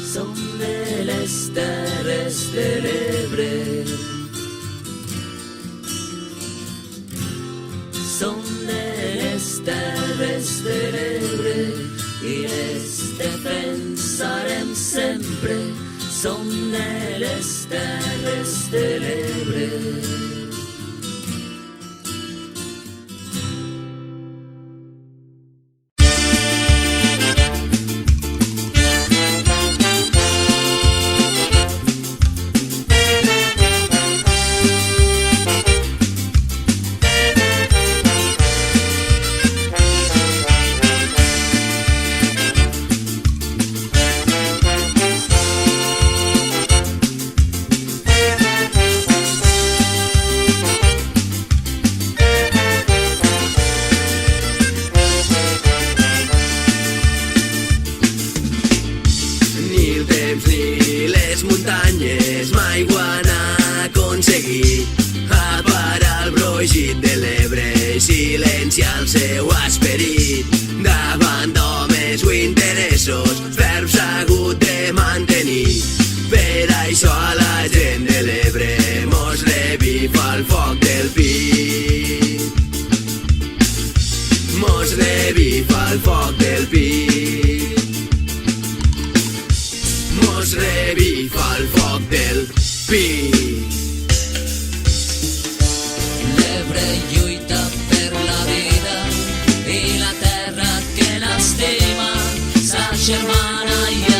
Som de les terres de l'Ebre. Som de les terres de l'Ebre i les defensarem sempre. Som de les terres de l'Ebre. Muntanyes mai ho han aconseguit aparar el brogit de l'Ebre i silenciar el seu esperit davant d'homes o interessos ferms hagut de mantenir. Per això a la gent de l'Ebre mos revifa el foc del pit, mos revifa el foc del pit, mos revifa el foc del pit. L'Ebre lluita per la vida i la terra que l'estima, sa germana i